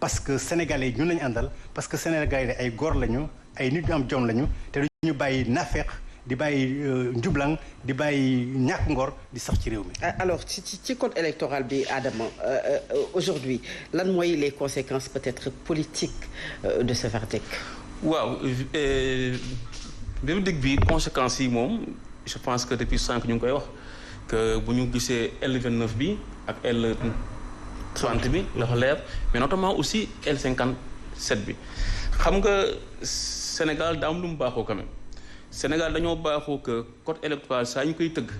parce que sénégalais yi ñun lañu àndal parce que sénégalais ay góor lañu ay nit ñu am jom lañu te duñu bàyyi naafeq di bàyyi njublang di bàyyi ñàkk ngor di sax ci réew mi. alors ci code électoral bi Adama aujourd'hui lan mooy les conséquences peut-être politiques de ce verdict. waaw verdict bi conséquences yi moom je pense que depuis sànq ñu ngi koy wax que bu ñu gisee L29 bi ak L30 bi dafa leer mais notamment aussi L57 bi xam nga Sénégal daa am lu mu baaxoo quand même. Sénégal dañoo baaxoo que code électoral saa ñu koy tëgg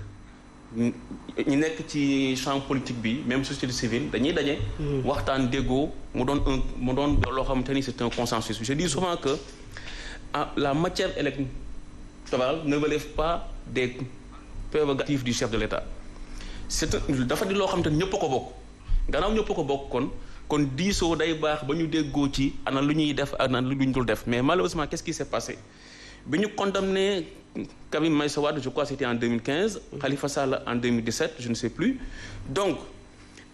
ñu nekk ci champ politique bi même société civile dañuy daje. waxtaan déggoo mu doon loo xamante ni c'est un consensus. Je dis souvent que la matière électorale ne relève pas des prérogatives du chef de l'État. dafa di loo xamante ni ñëpp a ko bokk gannaaw ñëpp a ko bokk kon diisoo day baax ba ñu déggoo ci ana lu ñuy def ana lu ñu dul def mais malheureusement qu'est-ce qui s'est passé. bi ñu condamné Karim Meïssa Wade je crois c'était en 2015 Khalifa Sall en 2017 je ne sais plus donc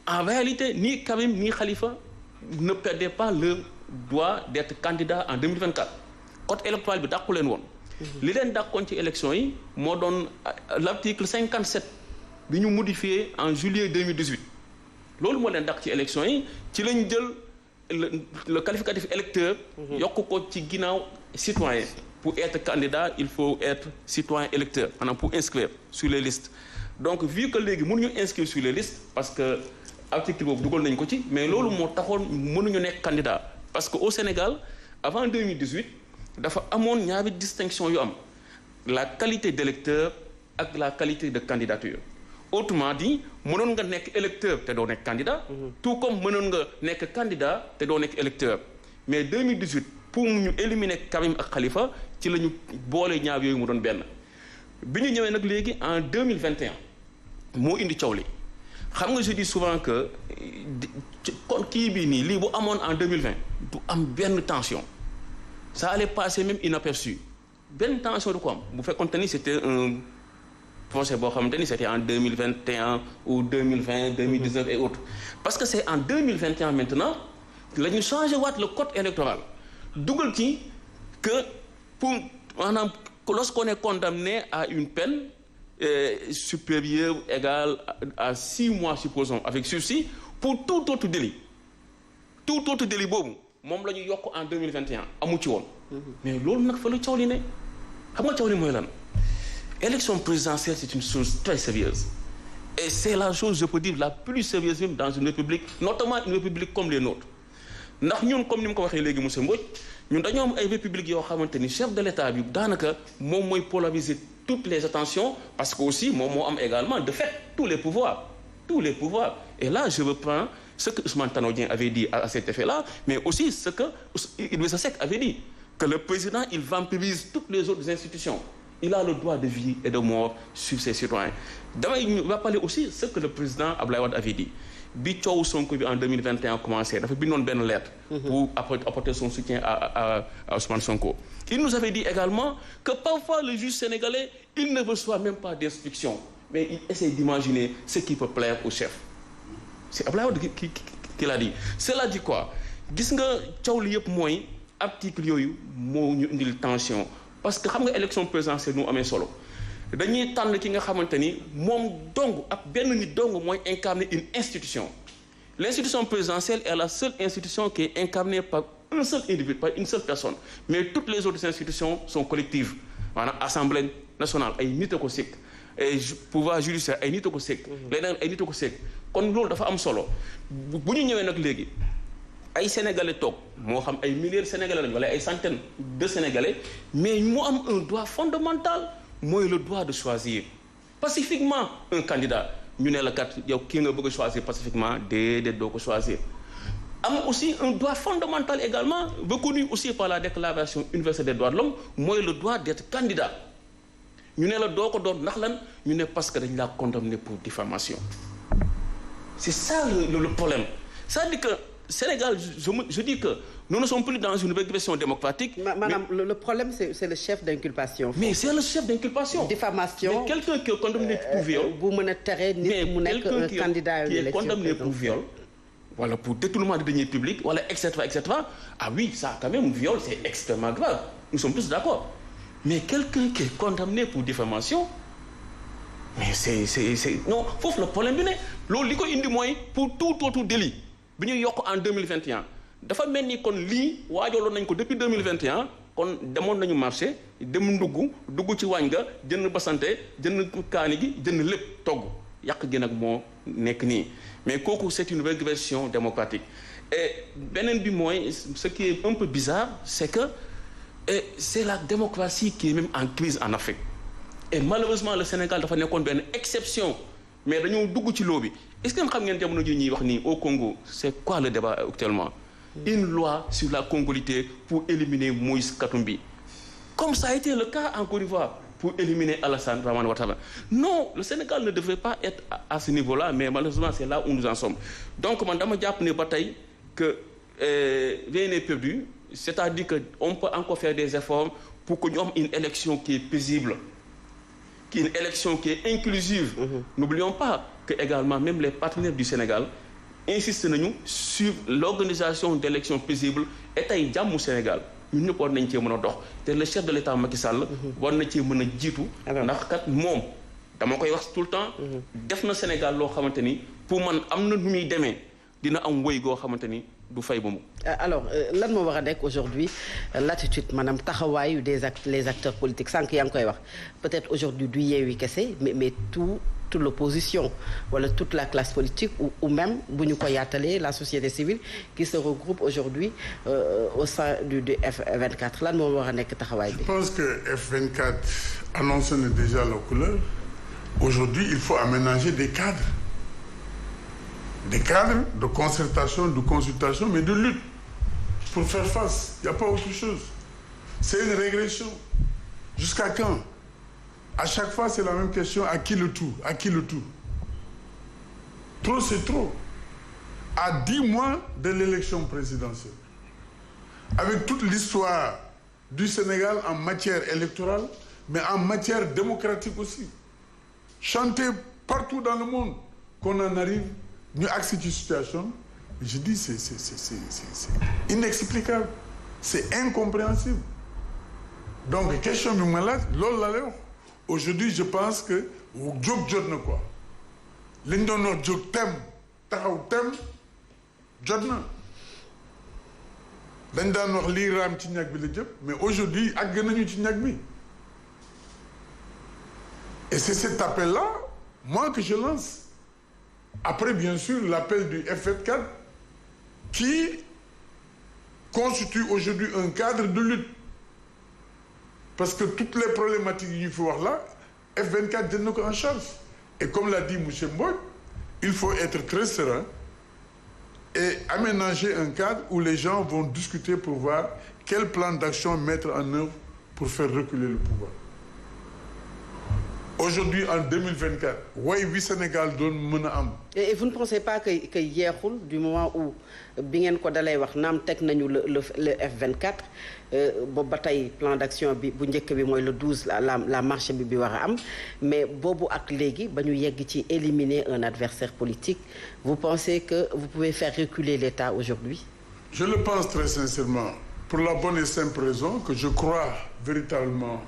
en réalité ni Karim ni Khalifa ne perdaient pas leur droit d'être candidat en 2024 code électoral bi dàqu leen woon li leen dàqoon ci élection yi moo doon l'article 57 bi ñu modifié en juillet 2018 loolu moo leen dàq ci élection yi ci lañ jël le qualificatif électeur yokk ko ci ginnaaw citoyen. Pour être candidat il faut être citoyen électeur maanaam pour inscrire sur les listes donc vu que léegi mënuñu inscrire sur les listes parce que article boobu dugal nañ ko ci mais loolu moo taxoon mënuñu nekk candidat parce que au Sénégal avant 2018 dafa amoon ñaari distinction yu am la qualité d'électeur ak la qualité de candidature autrement dit mënoon nga nekk électeur te doo nekk candidat tout comme mënoon nga nekk candidat te doo nekk électeur mais 2018 pour ñu éliminer Karim ak Khalifa ci la ñu boole ñaar yooyu mu doon benn bi ñu ñëwee nag léegi en 2021 moo indi coow li xam nga je dis souvent que kon kii bii nii lii bu amoon en 2020 du am benn tension ça allait passer même inaperçu benn tension du ko am bu fekkoon te ni c'était un procès boo xamante ni c'était en 2021 ou 2020 2019 et autres parce que c'est en 2021 maintenant la ñu changé waat le code électoral dugal ci que pour maanaam lorsqu'on est condamné à une peine supérieure ou égale à 6 mois supposons avec sursis pour tout autre délit boobu moom la ñu yokk en 2021 amu ci woon mais loolu nag fa la coow li ne xam nga coow li mooy lan élection présidentielle c'est une chose très sérieuse et c'est la chose je peux dire la plus sérieuse même dans une république notamment une république comme les nôtres ndax ñun comme ni mu ko waxee léegi monsieur Mbodj ñun dañoo am ay républiques yoo xamante ni chef de l'État bi daanaka moom mooy polariser toutes les attentions parce que aussi moom moo am également de fait tous les pouvoirs et là je reprends ce que Ousmane Tanor Dieng avait dit à cet effet-là mais aussi ce que Idrissa Seck avait dit que le président il vampirise toutes les autres institutions il a le droit de vie et de mort sur ses citoyens damay ñu rappeler aussi ce que le président Abdoulaye Wade avait dit bi coow Sonko bi en 2021 commencé dafa bindoon benn lettre pour apporter son soutien à Ousmane Sonko il nous avait dit également que parfois le juge sénégalais il ne reçoit même pas d'instruction mais il essaie d'imaginer ce qui peut plaire au chef c'est Abdoulaye Wade qui l'a dit cela dit quoi gis nga coow li yëpp mooy article yooyu moo ñu indil tension parce que xam nga élection présidentielle nu amee solo dañuy tànn ki nga xamante ni moom dong ak benn nit dong mooy incarner une institution l'institution présidentielle est la seule institution qui est incarnée par un seul individu par une seule personne mais toutes les autres institutions sont collectives maanaam assemblée nationale ay nit a ko sekk et pouvoir judiciaire ay nit a ko sekk leneen ay nit a ko sekk kon loolu dafa am solo bu ñu ñëwee nag léegi ay sénégalais toog moo xam ay milliers de sénégalais lañu wala ay centaines de sénégalais mais mu am un droit fondamental mooy le droit de choisir pacifiquement un candidat ñu ne la kat yow kii nga bëgg a choisir pacifiquement déedéet doo ko choisir am aussi un droit fondamental également reconnu aussi par la déclaration universelle des droits de l'homme mooy le droit d'être candidat ñu ne la doo ko doon ndax lan ñu ne parce que dañ laa condamné pour diffamation c'est ça le problème c'est-à-dire que Sénégal je dis que nous ne sommes plus dans une régression démocratique. Madame, le problème c'est le chef d'inculpation. Mais c'est le chef d'inculpation. Diffamation. Mais quelqu'un qui est condamné pour viol. bu mën a tere nit mu nekk un candidat qui est condamné pour viol. wala pour détournement de deniers publics wala et cetera, ah oui, ça quand même, viol, c'est extrêmement grave. Nous sommes tous d'accord. Mais quelqu'un qui est condamné pour diffamation, mais c'est non, foofu le problème bi ne loolu li ko indi mooy pour tout autre délit bi ñuy yokk en 2021 dafa mel ni kon lii waajaloon nañ ko depuis 2021 kon demoon nañu marché dem dugg ci waañ ga jënd basante jënd kaani gi jënd lépp togg yàq gi nag moo nekk nii mais kooku c'est une régression démocratique et beneen bi mooy ce qui est un peu bizarre c'est que c'est la démocratie qui est même en crise en Afrique et malheureusement le Sénégal dafa nekkoon benn exception mais dañoo dugg ci loo bi est-ce que xam ngeen jamono ji ñuy wax nii au Congo c'est quoi le débat actuellement une loi sur la congolité pour éliminer Moïse Katumbi comme ça a été le cas en Côte d'Ivoire pour éliminer Alassane Dramane Ouattara non le Sénégal ne devrait pas être à ce niveau-là mais malheureusement c'est là où nous en sommes donc man dama jàpp ne ba tey que rien n'est perdu c'est-à-dire que on peut encore faire des efforts pour que ñu am une élection qui est paisible qui est une élection qui est inclusive. N'oublions pas que également même les partenaires du Sénégal insistent nañu sur l'organisation d'élections paisibles et tey jàmmu Sénégal ñun ñëpp war nañ cee mën a dox te le chef de l'État Macky Sall war na cee mën a jiitu ndax kat moom dama koy wax tout le temps def na Sénégal loo xamante ni pour man am na nu muy demee dina am wéy goo xamante ni du fay ba mu. alors lan moo war a nekk aujourd'hui l'attitude maanaam taxawaayu les acteurs politiques sànq yaa ngi koy wax peut-être aujourd'hui du Yewwi kese mais toute l'opposition wala toute la classe politique ou même bu ñu ko yaatalee la société civile qui se regroupe aujourd'hui au sein du F24 lan moo war a nekk taxawaay bi. Je pense que F24 annonce na déjà la couleur. Aujourd'hui il faut aménager des cadres de concertation, de consultation, mais de lutte pour faire face. Il n'y a pas autre chose. C'est une régression. Jusqu'à quand? À chaque fois, c'est la même question. À qui le tout? À qui le tout? Trop, c'est trop. À 10 mois de l'élection présidentielle, avec toute l'histoire du Sénégal en matière électorale, mais en matière démocratique aussi. Chanter partout dans le monde qu'on en arrive ñu agsi ci situation je dis c'est inexplicable c'est incompréhensible donc question bi ma laaj loolu la lay wax aujourd'hui je pense que jóg jot na quoi li ñu doon wax jóg tem taxaw tem jot na dañ daan wax lii raam ci ñag bi la jëm mais aujourd'hui àgg nañu ci ñag bi et c'est cet appel-là moi que je lance. Après, bien sûr, l'appel du F24 qui constitue aujourd'hui un cadre de lutte. Parce que toutes les problématiques qu'il faut voir là, F24 donne en charge. Et comme l'a dit M. Mbodj, il faut être très serein et aménager un cadre où les gens vont discuter pour voir quel plan d'action mettre en œuvre pour faire reculer le pouvoir. Aujourd'hui en 2024 way wi Sénégal doon mën a am. Et vous ne pensez pas que yeexul du moment où bi ngeen ko dalay wax naam teg nañu le F24 boobu ba tey plan d'action bi bu njëkk bi mooy le 12 la marche bi war a am mais boobu ak léegi ba ñu yegg ci éliminer un adversaire politique vous pensez que vous pouvez faire reculer l'État aujourd'hui? Je le pense très sincèrement pour la bonne et simple raison que je crois véritablement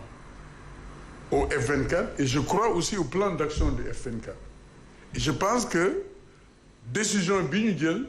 au F24 et je crois aussi au plan d'action du F24 et je pense que décision bi ñu jël